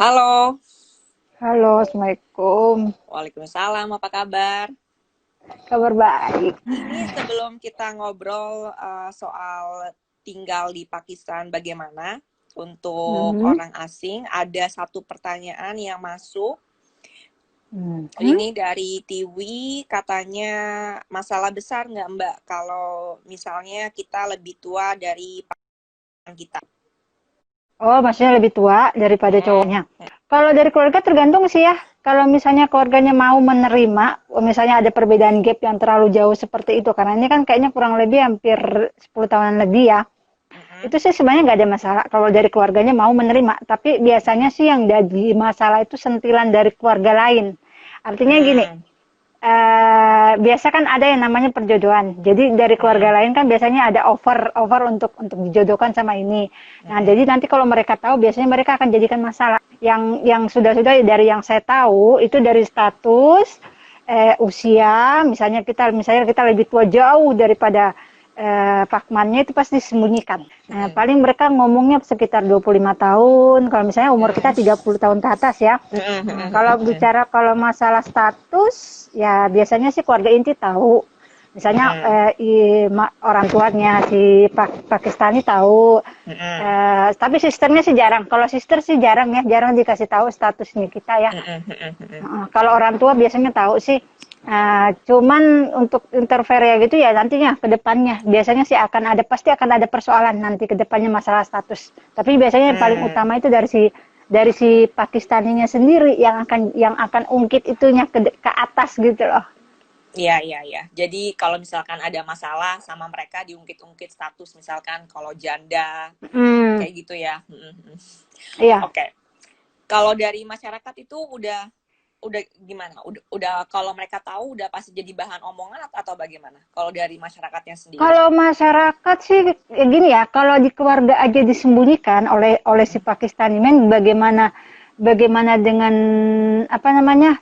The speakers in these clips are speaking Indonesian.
Halo, Halo, Assalamualaikum. Waalaikumsalam, apa kabar? Kabar baik. Ini sebelum kita ngobrol soal tinggal di Pakistan bagaimana untuk Mhm. orang asing, ada satu pertanyaan yang masuk. Mhm. Ini dari Tiwi, katanya masalah besar nggak Mbak kalau misalnya kita lebih tua dari pasangan kita? Oh, maksudnya lebih tua daripada Mm-mm. cowoknya. Kalau dari keluarga tergantung sih ya. Kalau misalnya keluarganya mau menerima, misalnya ada perbedaan gap yang terlalu jauh seperti itu, karena ini kan kayaknya kurang lebih hampir 10 tahunan lebih ya. Mm-mm. Itu sih sebenarnya nggak ada masalah kalau dari keluarganya mau menerima. Tapi biasanya sih yang jadi masalah itu sentilan dari keluarga lain. Artinya gini, Mm-mm. biasa kan ada yang namanya perjodohan. Jadi dari keluarga Mm-mm. lain kan biasanya ada offer untuk dijodohkan sama ini. Nah, Mm-mm. jadi nanti kalau mereka tahu biasanya mereka akan jadikan masalah. Yang sudah-sudah dari yang saya tahu itu dari status usia, misalnya kita lebih tua jauh daripada pakmannya itu pasti disembunyikan. Nah, Mm-mm. paling mereka ngomongnya sekitar 25 tahun, kalau misalnya umur kita 30 tahun ke atas ya. Mm-mm. Nah, Mm-mm. Mm-mm. kalau masalah status, ya biasanya sih keluarga inti tahu. Misalnya Mm-mm. orang tuanya si Pakistani tahu. Mm-mm. Tapi sisternya sih jarang. Kalau sister sih jarang ya, jarang dikasih tahu statusnya kita ya. Mm-mm. Mm-mm. Kalau orang tua biasanya tahu sih. Cuman untuk interfere ya gitu ya nantinya ke depannya biasanya sih pasti akan ada persoalan nanti ke depannya masalah status. Tapi biasanya yang paling Hmm, utama itu dari si Pakistaninya sendiri yang akan ungkit itunya ke atas gitu loh. iya, iya, iya. Jadi kalau misalkan ada masalah sama mereka diungkit-ungkit status, misalkan kalau janda, Hmm, kayak gitu ya. Mm-mm. iya. Oke. Kalau dari masyarakat itu udah gimana? Udah kalau mereka tahu udah pasti jadi bahan omongan atau bagaimana? Kalau dari masyarakatnya sendiri. Kalau masyarakat sih gini ya, kalau di keluarga aja disembunyikan oleh si Pakistani men, bagaimana dengan apa namanya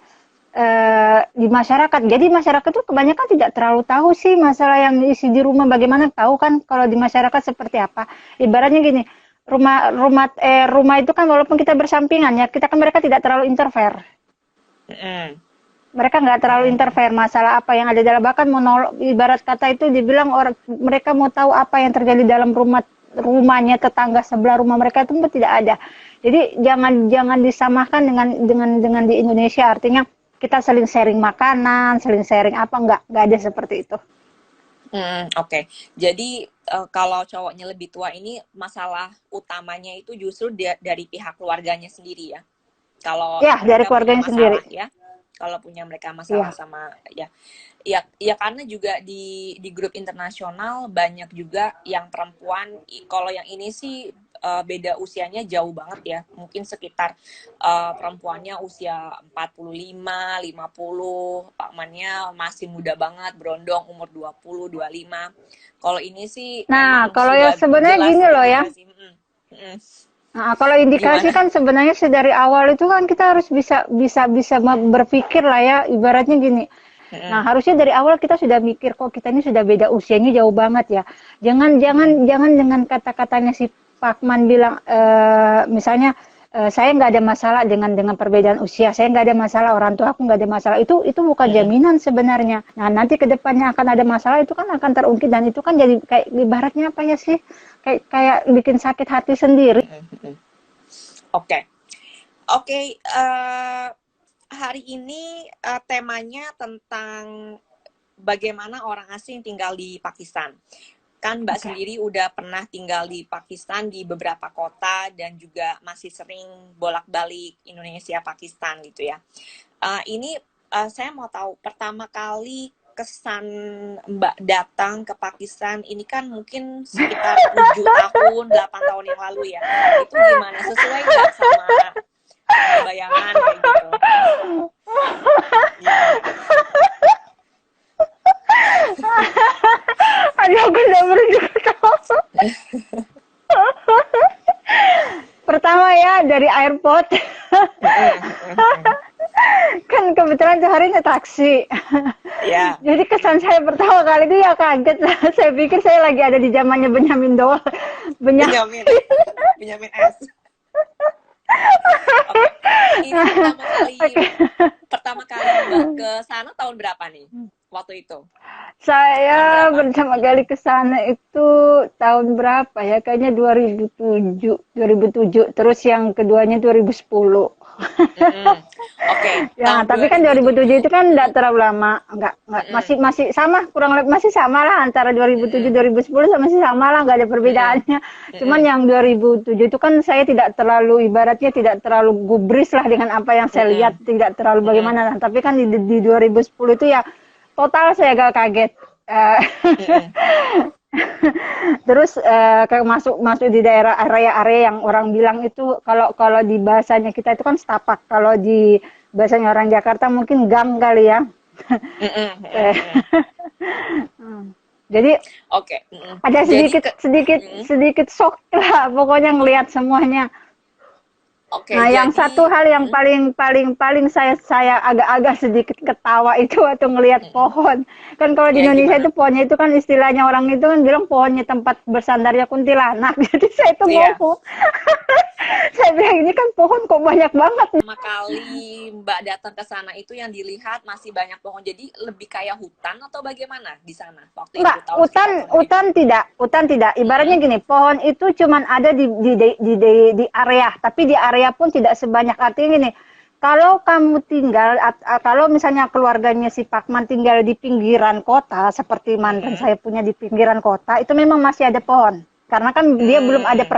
di masyarakat. Jadi masyarakat tuh kebanyakan tidak terlalu tahu sih masalah yang isi di rumah bagaimana tahu kan kalau di masyarakat seperti apa. Ibaratnya gini, rumah itu kan walaupun kita bersampingan ya, kita kan mereka tidak terlalu interfere. Mm-mm. Mereka nggak terlalu Mm-mm. interfere masalah apa yang ada dalam bahkan ibarat kata itu dibilang orang mereka mau tahu apa yang terjadi dalam rumahnya tetangga sebelah rumah mereka itu tidak ada. Jadi jangan jangan disamakan dengan di Indonesia artinya kita saling sharing makanan, saling sharing apa nggak ada seperti itu. Oke. Jadi kalau cowoknya lebih tua ini masalah utamanya itu justru dari pihak keluarganya sendiri ya. Kalau Ya dari mereka punya keluarganya sendiri. masalah ya, kalau punya mereka masalah Iya. sama ya, ya karena juga di grup internasional banyak juga yang perempuan. Kalau yang ini sih beda usianya jauh banget ya, mungkin sekitar perempuannya usia 45, 50, pak mannya masih muda banget, berondong umur 20, 25. Kalau ini sih Nah memang kalau ya sudah sebenarnya jelas gini loh ya. indikasi. Nah, kalau indikasi Gimana? kan sebenarnya dari awal itu kan kita harus bisa bisa bisa berpikir lah ya ibaratnya gini. Nah, Mm-mm. harusnya dari awal kita sudah mikir kok kita ini sudah beda usianya jauh banget ya. Jangan Mm-mm. jangan jangan dengan kata-katanya si Pakman bilang misalnya saya nggak ada masalah dengan perbedaan usia, saya nggak ada masalah orang tua aku nggak ada masalah itu bukan Mm-mm. jaminan sebenarnya. Nah nanti kedepannya akan ada masalah itu kan akan terungkit dan itu kan jadi kayak ibaratnya apa ya sih kayak kayak bikin sakit hati sendiri. Mm-mm. Oke, oke. Hari ini temanya tentang bagaimana orang asing tinggal di Pakistan. Kan Mbak Oke. sendiri udah pernah tinggal di Pakistan di beberapa kota dan juga masih sering bolak-balik Indonesia Pakistan gitu ya. Ini saya mau tahu pertama kali kesan Mbak datang ke Pakistan ini kan mungkin sekitar 7 tahun, 8 tahun yang lalu ya. Itu gimana? Sesuai nggak sama bayangan kayak gitu? Gimana? Aduh, aku udah berjuta. Pertama ya dari airport. Kan kebetulan tuh hari naik taksi. Ya, Jadi kesan saya pertama kali itu ya kaget. Saya pikir saya lagi ada di zamannya Benyamin Doll. Benyamin. Benyamin, Benyamin S. Oke, Ini Oke. pertama kali Mbak ke sana tahun berapa nih? Waktu itu. Tahun Saya berapa? pertama kali ke sana itu tahun berapa ya? Kayaknya 2007, 2007. Terus yang keduanya 2010. Mm-mm. Oke, Ya, tahun tapi kan 2007 2007. itu kan Mm, enggak terlalu lama, enggak mm-mm, masih sama, kurang lebih masih sama lah antara 2007 mm-mm, 2010 sama masih sama lah, enggak ada mm-mm, perbedaannya. Cuman mm-mm, yang 2007 itu kan saya tidak terlalu ibaratnya tidak terlalu gubris lah dengan apa yang saya lihat, mm-mm, tidak terlalu mm-mm, bagaimana. Nah, tapi kan di 2010 itu ya total saya agak kaget. Eh, mm-mm. Terus kayak masuk masuk di daerah area-area yang orang bilang itu kalau kalau di bahasanya kita itu kan setapak, kalau di bahasanya orang Jakarta mungkin gang kali ya. Mm-mm, mm-mm, Eh, mm-mm. Jadi Oke, mm-mm. ada Jadi sedikit ke sedikit mm-mm. sedikit shock lah pokoknya ngelihat semuanya. Oke, Nah, yang jadi satu hal yang mm-mm, paling saya agak-agak sedikit ketawa itu waktu ngelihat mm-mm. pohon. Kan kalau di Ya Indonesia itu gimana? pohonnya itu kan istilahnya orang itu kan bilang pohonnya tempat bersandarnya kuntilanak. Jadi saya itu Iya. ngomong, saya bilang ini kan pohon kok banyak banget. Pertama kali Mbak datang ke sana itu yang dilihat masih banyak pohon. Jadi lebih kayak hutan atau bagaimana di sana waktu Enggak, itu tahun sekitar tahun 2000? hutan tidak. Ibaratnya Mm-mm, gini, pohon itu cuman ada di area, tapi di area pun tidak sebanyak. Artinya gini, kalau kamu tinggal, kalau misalnya keluarganya si Pakman tinggal di pinggiran kota, seperti mantan mm-mm, saya punya di pinggiran kota, itu memang masih ada pohon. Karena kan dia belum ada mm,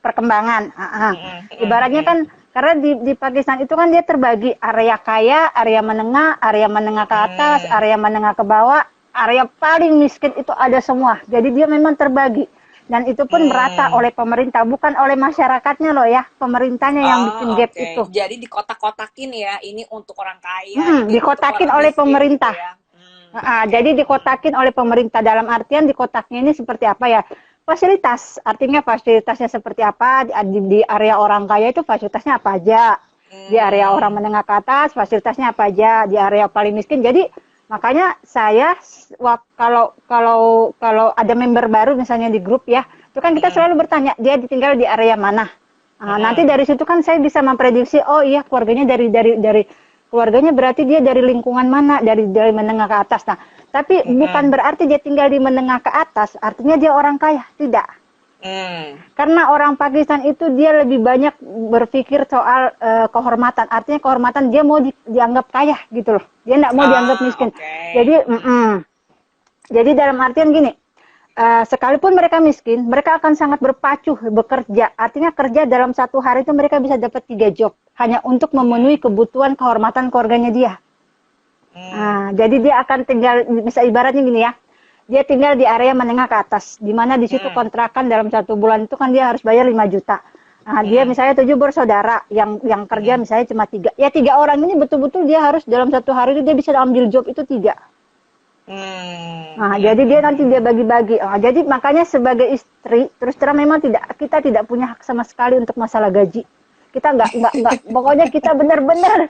perkembangan. mm-mm, mm-mm, Ibaratnya kan karena di Pakistan itu kan dia terbagi area kaya, area menengah ke atas, mm, area menengah ke bawah, area paling miskin itu ada semua. Jadi dia memang terbagi. Dan itu pun merata mm. oleh pemerintah, bukan oleh masyarakatnya loh ya. Pemerintahnya yang Oh, bikin gap oke. itu. Jadi di kotak-kotakin ya, ini untuk orang kaya, ini untuk Dikotakin orang oleh miskin gitu pemerintah. ya. Oke. Jadi dikotakin oleh pemerintah dalam artian di kotaknya ini seperti apa ya? Fasilitas, artinya fasilitasnya seperti apa di area orang kaya itu fasilitasnya apa aja. Di area orang Hmm, menengah ke atas fasilitasnya apa aja. Di area paling miskin. Jadi makanya saya kalau kalau kalau ada member baru misalnya di grup ya, itu kan kita mm-mm, selalu bertanya dia tinggal di area mana. Nah, nanti mm-mm, dari situ kan saya bisa memprediksi, oh iya keluarganya dari keluarganya berarti dia dari lingkungan mana, dari menengah ke atas. Nah, tapi bukan mm-mm, berarti dia tinggal di menengah ke atas, artinya dia orang kaya, tidak. mm. Karena orang Pakistan itu dia lebih banyak berpikir soal kehormatan. Artinya kehormatan dia mau dianggap kaya gitu loh. Dia tidak mau dianggap Ah, miskin. oke. Jadi dalam artian gini, sekalipun mereka miskin, mereka akan sangat berpacu bekerja. Artinya kerja dalam satu hari itu mereka bisa dapat 3 job hanya untuk memenuhi kebutuhan kehormatan keluarganya dia. Mm, Jadi dia akan tinggal, bisa ibaratnya gini ya, dia tinggal di area menengah ke atas, di mana di situ mm, kontrakan dalam 1 bulan itu kan dia harus bayar 5 juta. Dia mm, misalnya 7 bersaudara, yang kerja mm, misalnya cuma 3. Ya 3 orang ini betul-betul dia harus dalam satu hari itu dia bisa ambil job itu 3. mm, Jadi dia nanti mm. dia bagi-bagi. Jadi makanya sebagai istri, terus terang memang kita tidak punya hak sama sekali untuk masalah gaji. Kita nggak, pokoknya kita benar-benar,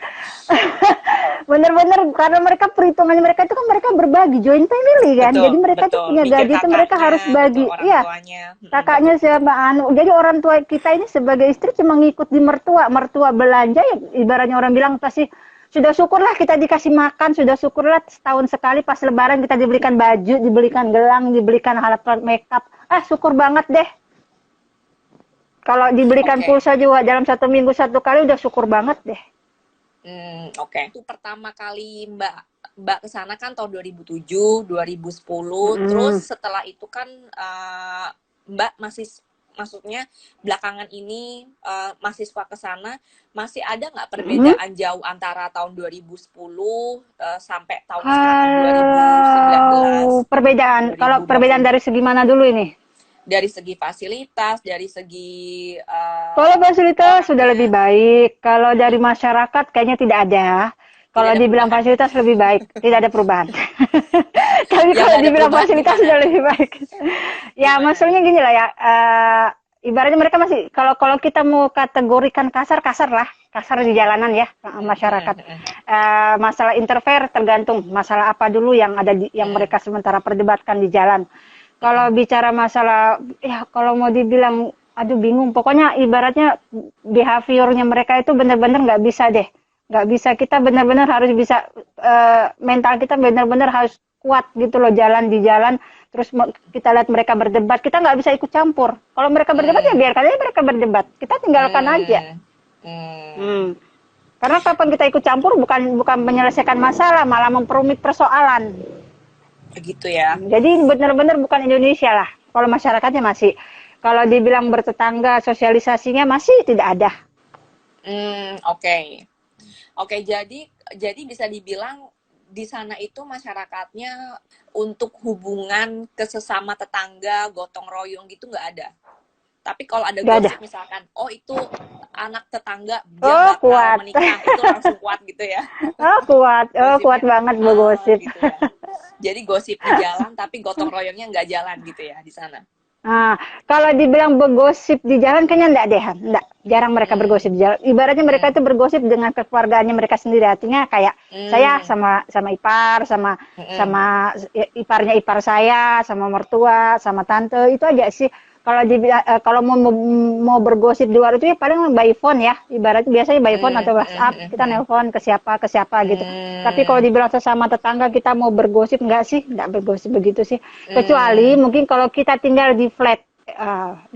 benar-benar karena mereka perhitungannya mereka itu kan mereka berbagi joint family kan. Betul, Jadi mereka tuh betul. punya Mikir gaji itu mereka kakaknya, harus betul bagi. orang Iya, tuanya. Mm, betul. kakaknya siapa jadi orang tua kita ini sebagai istri cuma ngikut di mertua belanja ya ibaratnya orang bilang pasti sudah syukurlah kita dikasih makan, sudah syukurlah setahun sekali pas lebaran kita dibelikan baju, dibelikan gelang, dibelikan alat makeup. Syukur banget deh. Kalau dibelikan Oke. pulsa juga dalam 1 minggu 1 kali udah syukur banget deh. Oke. Itu pertama kali Mbak Mbak ke sana kan tahun 2007, 2010. Terus Mm. setelah itu kan Mbak maksudnya belakangan ini mahasiswa ke sana masih ada nggak Mm. perbedaan jauh antara tahun 2010 sampai tahun sekarang Kalau 2019, kalau perbedaan 2020? dari segi mana dulu ini? Dari segi fasilitas, dari segi Kalau fasilitas sudah lebih orangnya, baik. Kalau dari masyarakat kayaknya tidak ada. tidak Kalau ada dibilang perubahan. fasilitas lebih baik, tidak ada perubahan. Tapi Yang kalau nggak ada dibilang perubahan fasilitas gimana sudah tuh? lebih baik. Ya, Gimana? maksudnya gini lah ya. Ibaratnya mereka masih kalau kita mau kategorikan kasar lah, kasar di jalanan ya masyarakat. Masalah interfere tergantung masalah apa dulu yang ada yang mereka sementara perdebatkan di jalan. Kalau bicara masalah ya kalau mau dibilang Aduh bingung. Pokoknya ibaratnya behaviornya mereka itu benar-benar nggak bisa deh. Nggak bisa. Kita benar-benar harus bisa, mental kita benar-benar harus kuat gitu loh jalan di jalan. Terus kita lihat mereka berdebat, kita nggak bisa ikut campur. Kalau mereka berdebat ya Hmm. biarkan aja mereka berdebat. Kita tinggalkan aja. Hmm. Hmm. Hmm. Karena kapan kita ikut campur bukan bukan menyelesaikan masalah, malah memperumit persoalan. Begitu ya. Jadi benar-benar bukan Indonesia lah. Kalau masyarakatnya masih, kalau dibilang bertetangga, sosialisasinya masih tidak ada. Oke. Oke, jadi bisa dibilang di sana itu masyarakatnya untuk hubungan ke sesama tetangga, gotong royong gitu nggak ada. Tapi kalau ada Nggak ada. gosip misalkan, oh itu anak tetangga dia Oh bakal kuat, menikah, itu langsung kuat gitu ya oh kuat, oh kuat gosipnya. banget Oh bergosip. gitu ya. Jadi gosip di jalan tapi gotong royongnya nggak jalan gitu ya di sana. Nah, kalau dibilang bergosip di jalan kayaknya enggak deh, enggak. Jarang mereka Hmm. bergosip di jalan. Ibaratnya mereka Hmm. itu bergosip dengan kekeluargaannya mereka sendiri. Artinya kayak saya Hmm. sama ipar, sama Hmm. sama iparnya ipar saya, sama mertua, sama tante, itu aja sih. Kalau kalau mau bergosip di luar itu ya paling by phone ya. Ibaratnya biasanya by phone Hmm. atau WhatsApp, kita Hmm. nelpon ke siapa gitu. Tapi kalau Hmm. dibilang sesama tetangga kita mau bergosip enggak sih? Enggak bergosip begitu sih. Kecuali Hmm. mungkin kalau kita tinggal di flat.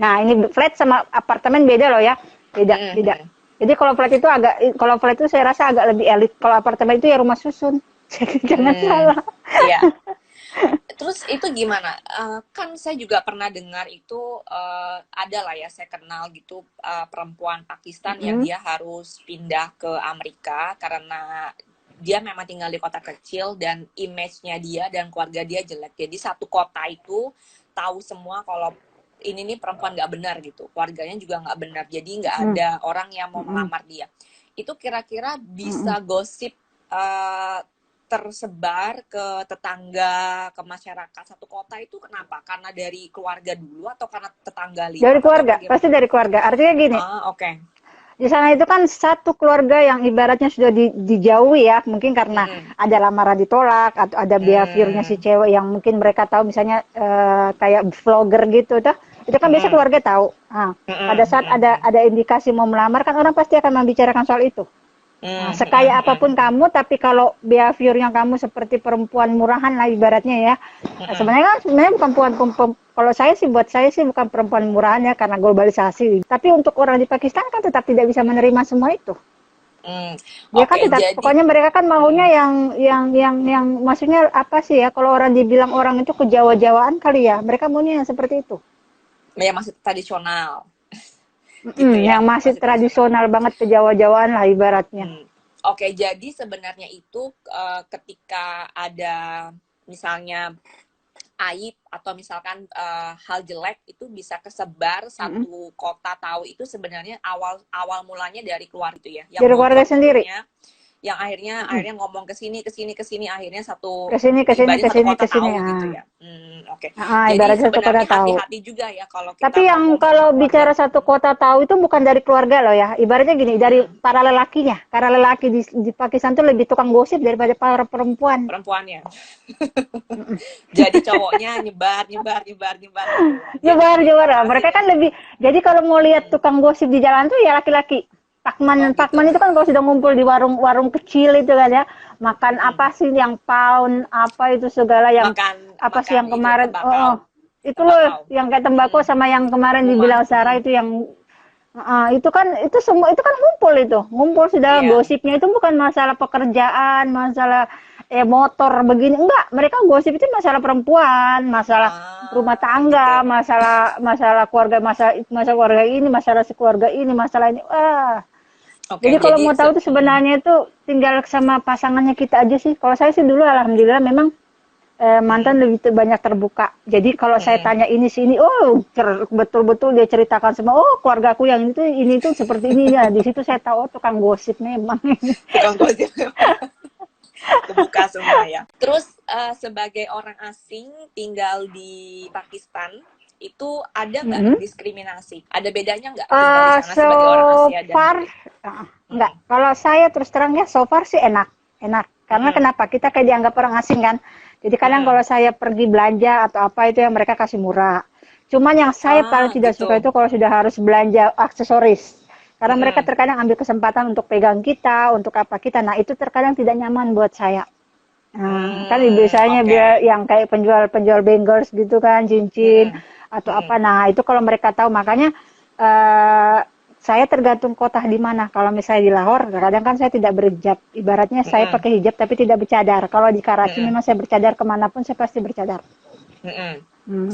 Nah, ini flat sama apartemen beda loh ya. Beda, Hmm. beda. Hmm. Jadi kalau flat itu saya rasa agak lebih elit. Kalau apartemen itu ya rumah susun. Jangan Hmm. salah. Iya. Terus itu gimana? Kan saya juga pernah dengar itu ada lah ya saya kenal gitu perempuan Pakistan yang Mm-mm. dia harus pindah ke Amerika karena dia memang tinggal di kota kecil dan image-nya dia dan keluarga dia jelek. Jadi satu kota itu tahu semua kalau ini nih perempuan nggak benar gitu. Keluarganya juga nggak benar. Jadi nggak Mm-mm. ada orang yang mau Mm-mm. melamar dia. Itu kira-kira Mm-mm. bisa gosip eh, tersebar ke tetangga, ke masyarakat satu kota itu kenapa? Karena dari keluarga dulu atau karena tetangga Dari lihat atau keluarga, pasti bagaimana? dari keluarga. Artinya gini, Oke. di sana itu kan satu keluarga yang ibaratnya sudah dijauhi ya, mungkin karena Mm-mm. ada lamaran ditolak atau ada behaviornya si Hmm. cewek yang mungkin mereka tahu misalnya kayak vlogger gitu tuh. Itu kan biasa Mm-mm. keluarga tahu. Nah, pada Mm-mm. saat ada indikasi mau melamar kan orang pasti akan membicarakan soal itu. Nah, sekaya apapun Mm-mm. kamu, tapi kalau behaviornya kamu seperti perempuan murahan lah ibaratnya ya. Nah, Mm-mm. sebenarnya bukan kalau saya sih buat saya sih bukan perempuan murahan ya karena globalisasi. Tapi untuk orang di Pakistan kan tetap tidak bisa menerima semua itu. Mm. Dia kan Oke, tetap jadi pokoknya mereka kan maunya mm-mm. yang maksudnya apa sih ya kalau orang dibilang orang itu kejawa-jawaan kali ya. Mereka maunya yang seperti itu. Ya masih tradisional gitu Yang ya, masih masih tradisional. tradisional banget kejawa-jawaan lah ibaratnya. Oke, jadi sebenarnya itu ketika ada misalnya aib atau misalkan hal jelek itu bisa kesebar Mm-mm. satu kota tahu itu sebenarnya awal awal mulanya dari keluar itu ya yang Dari keluarga bocor sendiri. akhirnya yang akhirnya Mm-mm. ngomong ke sini akhirnya Ke sini ke sini ibaratnya ke satu sini kota ke sini. tahu gitu Ah. ya. Oke. Jadi Ibaratnya satu kota sebenarnya tahu. hati-hati juga ya kalau kita Tapi yang ngomong sama kalau keluarga. bicara satu kota tahu itu bukan dari keluarga loh ya. Ibaratnya gini, dari Mm-mm. para lelakinya. Karena lelaki di Pakistan tuh lebih tukang gosip daripada para perempuan. Perempuannya. Mm-mm. Jadi cowoknya nyebar gitu ya. Dia Nyebar, dengerin nyebar. kata Mereka kan hasilnya. lebih, jadi kalau mau lihat tukang gosip di jalan tuh ya laki-laki. Oh gitu. Pakman itu kan kalau sudah ngumpul di warung-warung kecil itu kan ya. Makan Mm-mm. apa sih yang pound, apa itu segala yang, Makan apa sih makan yang itu kemarin, tembakau. itu loh Tembakau. yang kayak tembakau sama yang kemarin Rumah. dibilang Sarah itu yang itu kan itu semua itu kan ngumpul sudah Iya. gosipnya itu bukan masalah pekerjaan, masalah motor begini, enggak, mereka gosip itu masalah perempuan, masalah rumah Gitu. tangga, masalah masalah keluarga, masalah keluarga ini, masalah sekeluarga ini, masalah ini. Wah, Oke, jadi kalau jadi mau tahu tuh sebenarnya itu tinggal sama pasangannya kita aja sih. Kalau saya sih dulu alhamdulillah memang mm-mm, mantan lebih banyak terbuka. Jadi kalau saya mm-mm. tanya ini sini, oh betul-betul dia ceritakan semua. Oh keluargaku yang ini tuh seperti ini ya. Di situ saya tahu oh, tukang gosip memang. Tukang gosip. Kebuka semua ya. Terus sebagai orang asing tinggal di Pakistan itu ada nggak Mm-hmm. diskriminasi? Ada bedanya nggak tinggal di sana So sebagai orang Asia dan far, Murid? enggak. Mm-mm, Kalau saya terus terang ya, so far sih enak. Karena mm-mm, kenapa? Kita kayak dianggap orang asing kan. Jadi kadang mm-mm, kalau saya pergi belanja atau apa itu yang mereka kasih murah. Cuman yang saya paling tidak Gitu. suka itu kalau sudah harus belanja aksesoris. Karena mereka Mm-mm. terkadang ambil kesempatan untuk pegang kita, untuk apa kita. Nah, itu terkadang tidak nyaman buat saya. Nah, kan biasanya Oke. dia yang kayak penjual-penjual bangles gitu kan, cincin Mm-mm. atau Mm-mm. apa. Nah, itu kalau mereka tahu, makanya eh, saya tergantung kota di mana. Kalau misalnya di Lahore, kadang kan saya tidak berhijab. Ibaratnya saya Mm-mm. pakai hijab tapi tidak bercadar. Kalau di Karachi Mm-mm. memang saya bercadar kemanapun saya pasti bercadar. Mm-mm.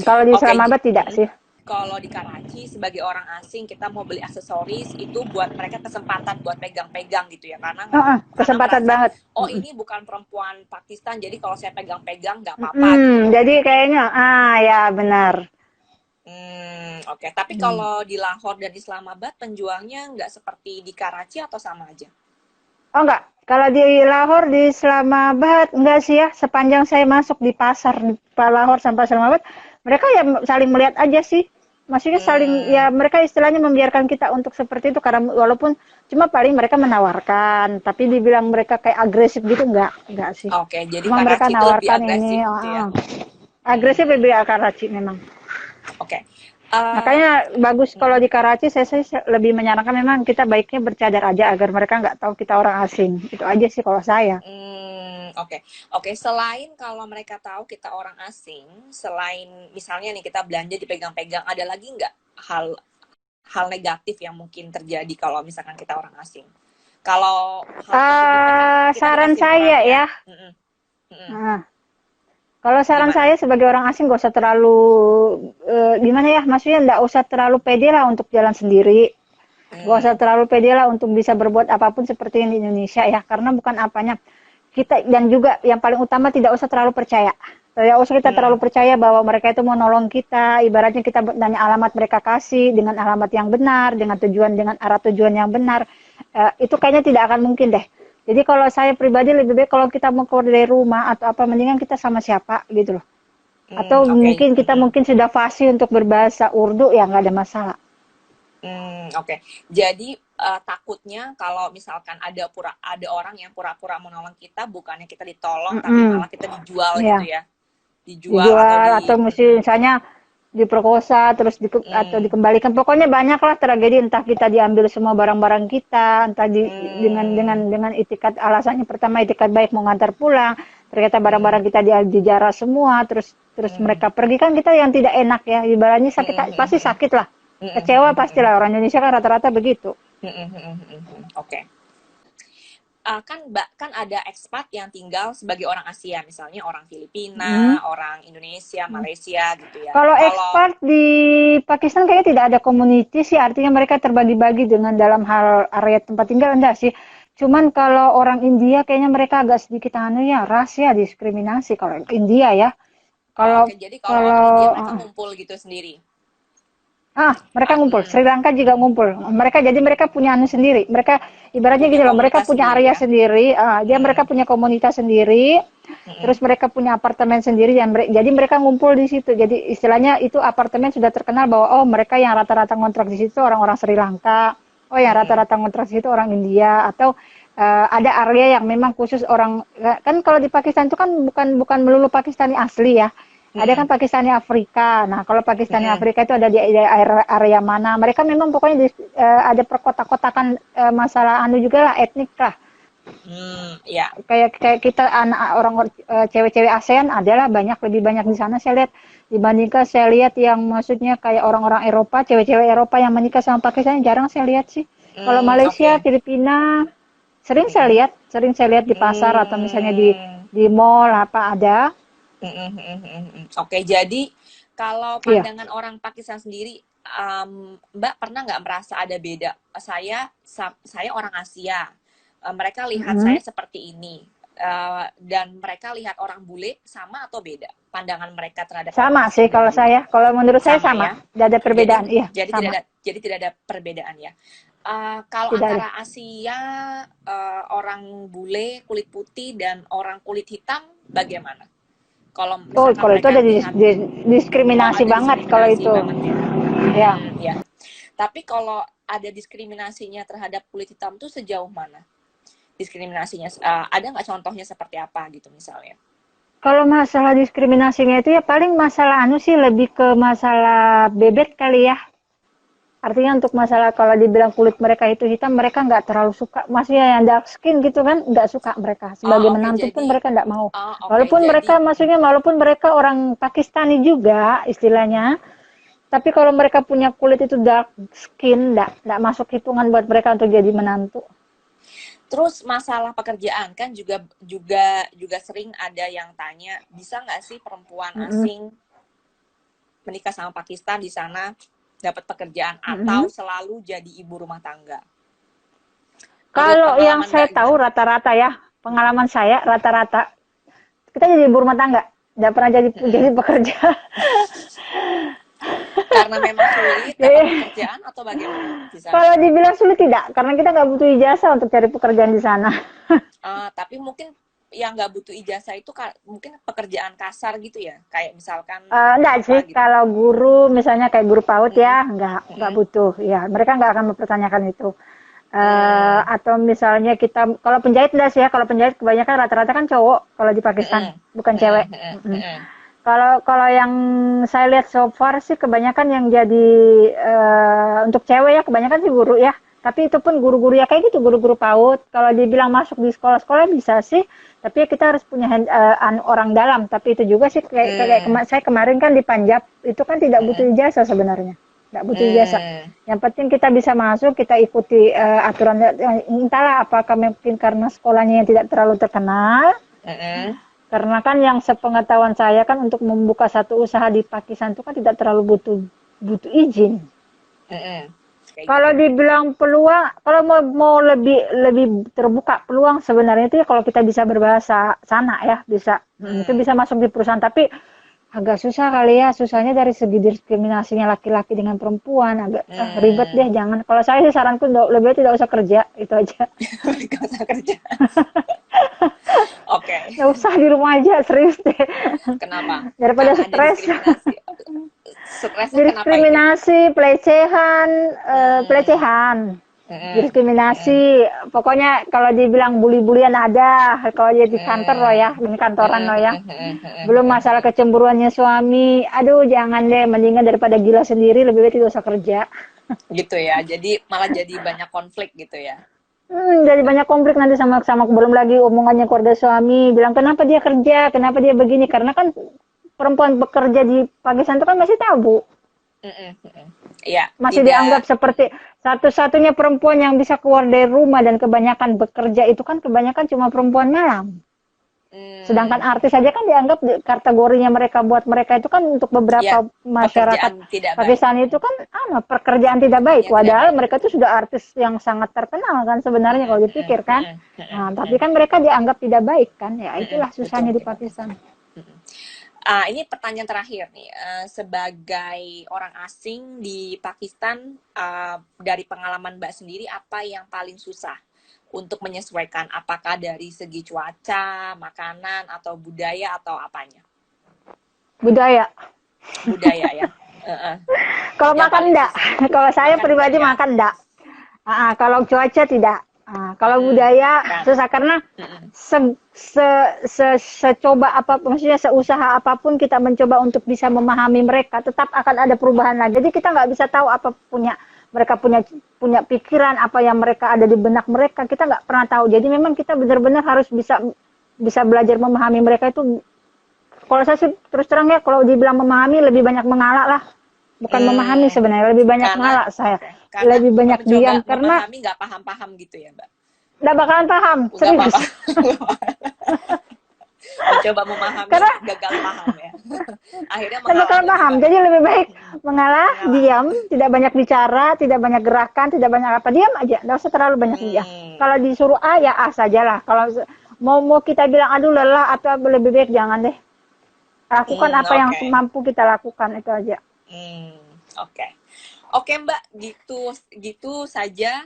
Kalau di Oke, Islamabad tidak mm-mm. sih. Kalau di Karachi sebagai orang asing kita mau beli aksesoris itu buat mereka kesempatan buat pegang-pegang gitu ya karena Kesempatan merasa banget. oh Mm-mm. ini bukan perempuan Pakistan jadi kalau saya pegang-pegang nggak apa-apa gitu. Jadi kayaknya, ya benar. Oke. Tapi Hmm. kalau di Lahore dan Islamabad penjualnya nggak seperti di Karachi atau sama aja? Oh enggak, kalau di Lahore, di Islamabad, enggak sih ya, sepanjang saya masuk di pasar di Lahore sampai Islamabad, mereka ya saling melihat aja sih. Maksudnya saling, Hmm, ya mereka istilahnya membiarkan kita untuk seperti itu, karena walaupun cuma paling mereka menawarkan, tapi dibilang mereka kayak agresif gitu, enggak sih. oke. Jadi Cuma mereka Karachi itu lebih nawarkan agresif ini, gitu ya? agresif Hmm, lebih akan Karachi memang. oke. Eh, Makanya bagus kalau mm-mm. di Karachi, saya lebih menyarankan memang kita baiknya bercadar aja agar mereka nggak tahu kita orang asing. Itu aja sih kalau saya. Oke. Oke, selain kalau mereka tahu kita orang asing, selain misalnya nih kita belanja dipegang-pegang, ada lagi nggak hal hal negatif yang mungkin terjadi kalau misalkan kita orang asing? Kalau hal positifnya kan kita Saran dikasih murah saya ya. ya, Mm-mm. Mm-mm. nah, kalau saran Gimana? saya sebagai orang asing gak usah terlalu gimana ya, maksudnya nggak usah terlalu pede lah untuk jalan sendiri, gak usah Hmm. terlalu pede lah untuk bisa berbuat apapun seperti yang di Indonesia ya, karena bukan apanya kita, dan juga yang paling utama tidak usah terlalu percaya. Tidak usah kita terlalu Hmm. percaya bahwa mereka itu mau nolong kita. Ibaratnya kita tanya alamat mereka kasih dengan alamat yang benar, dengan arah tujuan yang benar. Itu kayaknya tidak akan mungkin deh. Jadi kalau saya pribadi lebih baik kalau kita mau keluar dari rumah atau apa, mendingan kita sama siapa gitu loh. Atau Oke. mungkin kita Mm-mm. mungkin sudah fasih untuk berbahasa Urdu, ya nggak ada masalah. Oke. Jadi takutnya kalau misalkan ada orang yang pura-pura menolong kita, bukannya kita ditolong, tapi Mm-mm. malah kita dijual gitu Ya, ya, dijual atau dijual di. atau misalnya diperkosa terus atau Mm, dikembalikan, pokoknya banyak lah tragedi, entah kita diambil semua barang-barang kita, entah mm, dengan itikat, alasannya pertama itikat baik mau ngantar pulang, ternyata mm, barang-barang kita dijarah semua, terus mm, mereka pergi, kan kita yang tidak enak ya, ibaratnya mm, sakit, mm, pasti mm, sakit lah, mm, kecewa mm, mm, pastilah, orang Indonesia kan rata-rata begitu. Oke. Kan ada ekspat yang tinggal sebagai orang Asia, misalnya orang Hmm. Filipina, orang Indonesia, Malaysia gitu ya. Kalau Kalau expert di Pakistan kayaknya tidak ada community sih, artinya mereka terbagi-bagi dengan dalam hal area tempat tinggal, enggak sih. Cuman kalau orang India kayaknya mereka agak sedikit anu ya, ras ya, diskriminasi kalau India ya. oke, Kalau jadi kalau orang India kalau mereka ngumpul gitu sendiri. mereka ngumpul, Sri Lanka juga ngumpul. Mereka punya anu sendiri. Mereka ibaratnya Punya gini loh, mereka komunitas punya sendiri area ya. sendiri, Mm-mm, mereka punya komunitas sendiri. mm-mm, Terus mereka punya apartemen sendiri, jadi mereka ngumpul di situ. Jadi istilahnya itu apartemen sudah terkenal bahwa oh mereka yang rata-rata ngontrak di situ orang-orang Sri Lanka, oh yang mm-mm, rata-rata ngontrak di situ orang India, atau ada area yang memang khusus orang, kan kalau di Pakistan itu kan bukan melulu Pakistani asli ya. Ada kan mm-mm, Pakistani Afrika. Nah, kalau Pakistani mm-mm. Afrika itu ada di area mana? Mereka memang pokoknya ada perkotak-kotakan, masalah anu juga lah, etnik lah, Ya. kayak kita anak orang cewek-cewek ASEAN adalah lebih banyak di sana saya lihat, dibandingkan saya lihat yang maksudnya kayak orang-orang Eropa, cewek-cewek Eropa yang menikah sama Pakistan jarang saya lihat sih. Kalau Malaysia, Oke. Filipina Mm-mm, sering saya lihat di pasar atau misalnya mm, di mall apa ada. Oke, jadi kalau Iya. pandangan orang Pakistan sendiri, Mbak pernah nggak merasa ada beda? Saya orang Asia, mereka lihat saya Mm-mm. seperti ini, dan mereka lihat orang bule sama atau beda? Pandangan mereka terhadap orang Sama sih asing dan kalau bule, saya. Kalau menurut saya sama sama. ya. Tidak ada Jadi perbedaan. Iya, jadi tidak sama. ada jadi tidak ada perbedaan ya. Kalau Tidak ada. antara Asia, orang bule kulit putih dan orang kulit hitam, bagaimana? Kalau Oh, misalkan kalau itu mereka ada lihat, oh diskriminasi ada banget kalau diskriminasi itu. banget ya. Ya. Ya. Tapi kalau ada diskriminasinya terhadap kulit hitam tuh sejauh mana? Diskriminasinya, ada nggak contohnya seperti apa gitu misalnya? Kalau masalah diskriminasinya itu ya paling masalah anu sih, lebih ke masalah bebet kali ya. Artinya untuk masalah kalau dibilang kulit mereka itu hitam, mereka nggak terlalu suka. Maksudnya yang dark skin gitu kan, nggak suka mereka. Sebagai Oh, oke. menantu pun Jadi, mereka nggak mau. oh, oke. Walaupun Jadi, mereka, maksudnya walaupun mereka orang Pakistani juga istilahnya, tapi kalau mereka punya kulit itu dark skin, nggak masuk hitungan buat mereka untuk jadi menantu. terus masalah pekerjaan kan juga juga juga sering ada yang tanya, bisa nggak sih perempuan Mm -mm. asing menikah sama Pakistan di sana dapat pekerjaan Mm atau -mm. selalu jadi ibu rumah tangga? Menurut Kalau yang pengalaman saya Mbak tahu gimana? rata-rata ya, pengalaman saya rata-rata kita jadi ibu rumah tangga, nggak pernah jadi Mm-mm. pekerja. Karena memang sulit dapat Jadi pekerjaan atau bagaimana di sana? kalau dibilang sulit tidak, karena kita nggak butuh ijazah untuk cari pekerjaan di sana. Tapi mungkin yang nggak butuh ijazah itu mungkin pekerjaan kasar gitu ya, kayak misalkan Enggak apa sih, gitu. kalau guru misalnya kayak guru PAUD Mm-mm. ya, nggak Mm-mm. butuh. Ya, mereka nggak akan mempertanyakan itu. Mm. Atau misalnya kita, kalau penjahit enggak sih ya, kalau penjahit kebanyakan rata-rata kan cowok kalau di Pakistan, Mm-mm. bukan cewek. Mm-mm. Mm-mm. Mm-mm. Kalau kalau yang saya lihat so far sih kebanyakan yang jadi untuk cewek ya kebanyakan sih guru ya. Tapi itu pun guru-guru ya kayak gitu, guru-guru PAUD. Kalau dibilang masuk di sekolah-sekolah bisa sih, tapi ya kita harus punya orang dalam. Tapi itu juga sih kayak Mm. saya kemarin kan di Punjab itu kan tidak butuh Mm-mm. ijazah sebenarnya. Nggak butuh ijazah. Mm. Yang penting kita bisa masuk, kita ikuti aturan entahlah apakah mungkin karena sekolahnya yang tidak terlalu terkenal. Mm-mm. Karena kan yang sepengetahuan saya kan untuk membuka satu usaha di Pakistan itu kan tidak terlalu butuh butuh izin. Mm-mm. Kayak Kalau gitu. dibilang peluang, kalau mau lebih lebih terbuka peluang sebenarnya itu ya kalau kita bisa berbahasa sana ya bisa, itu Mm. bisa masuk di perusahaan. Tapi agak susah kali ya, susahnya dari segi diskriminasinya laki-laki dengan perempuan agak ribet Mm. deh. Jangan. Kalau saya sih saranku lebih baik tidak usah kerja itu aja. Gak usah kerja. Oke. Nggak usah di rumah aja serius deh Kenapa? daripada Karena ada stres. diskriminasi. Stresnya kenapa itu? Diskriminasi, pelecehan, Hmm. pelecehan, Mm-mm. Mm-mm. diskriminasi. Pokoknya kalau dibilang bully-bulian ada, kalau dia di kantor loh ya, Mm. ini kantoran loh Mm-mm. ya. Mm-mm. Belum masalah Mm-mm. kecemburuannya suami. Aduh, jangan deh, mendingan daripada gila sendiri, lebih baik tidak usah kerja. Gitu ya. Jadi malah jadi banyak konflik gitu ya. Jadi banyak konflik nanti sama belum lagi omongannya keluarga suami, bilang kenapa dia kerja, kenapa dia begini, karena kan perempuan bekerja di Pakistan itu kan masih tabu. Mm-mm. Mm-mm. Ya, Masih dianggap tidak. seperti satu-satunya perempuan yang bisa keluar dari rumah dan kebanyakan bekerja itu kan kebanyakan cuma perempuan malam. Sedangkan Hmm. artis saja kan dianggap kategorinya mereka buat mereka itu kan untuk Ya, beberapa masyarakat pekerjaan tidak baik. Pakistan itu kan pekerjaan tidak baik. Pekerjaannya tidak Padahal baik. mereka itu sudah artis yang sangat terkenal kan sebenarnya Mm-mm. kalau Mm-mm. dipikir kan. Mm-mm. Nah, tapi Mm-mm. kan mereka dianggap tidak baik kan. Ya Mm-mm. itulah Betul susahnya di di Pakistan. Pakistan. Mm-mm. Ini pertanyaan terakhir nih. Sebagai orang asing di Pakistan, dari pengalaman Mbak sendiri, apa yang paling susah untuk menyesuaikan? Apakah dari segi cuaca, makanan, atau budaya, atau apanya? Budaya. Budaya ya. Uh-uh. Kalau Yang makan paling enggak. susah. Kalau saya Makan enggak pribadi ya? makan enggak. Kalau cuaca tidak. Kalau Mm-mm. budaya Kan. susah karena Mm-mm. secoba apa maksudnya seusaha apapun kita mencoba untuk bisa memahami mereka tetap akan ada perubahan lagi. Jadi kita nggak bisa tahu apa mereka punya pikiran apa yang mereka ada di benak mereka kita nggak pernah tahu. Jadi memang kita benar-benar harus bisa bisa belajar memahami mereka itu. Kalau saya sih terus terang ya kalau dibilang memahami lebih banyak mengalah lah. Bukan memahami Hmm. sebenarnya lebih banyak Karena, mengalah saya. okay. Karena Lebih banyak mencoba diam karena memahami nggak paham-paham gitu ya, Mbak? nggak bakalan paham Nggak serius. apa-apa. Mencoba memahami, Karena gagal paham ya. Akhirnya nggak mengalah bakalan lebih paham. baik. Jadi lebih baik mengalah, Mengalah. diam, tidak banyak bicara, tidak banyak gerakan, tidak banyak apa, diam aja. Nggak usah terlalu banyak diam. Kalau disuruh A ya A sajalah. Kalau mau kita bilang aduh lelah atau lebih baik jangan deh. Lakukan apa yang Oke. mampu kita lakukan itu aja. Oke. Oke Mbak, gitu saja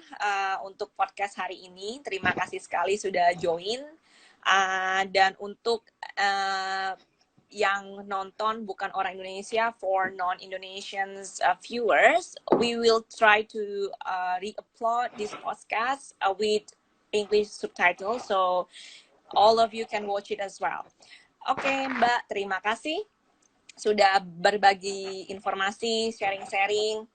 untuk podcast hari ini. Terima kasih sekali sudah join. Dan untuk yang nonton bukan orang Indonesia, for non-Indonesian viewers, we will try to re-upload this podcast with English subtitles, so all of you can watch it as well. Oke, Mbak, terima kasih sudah berbagi informasi, sharing-sharing.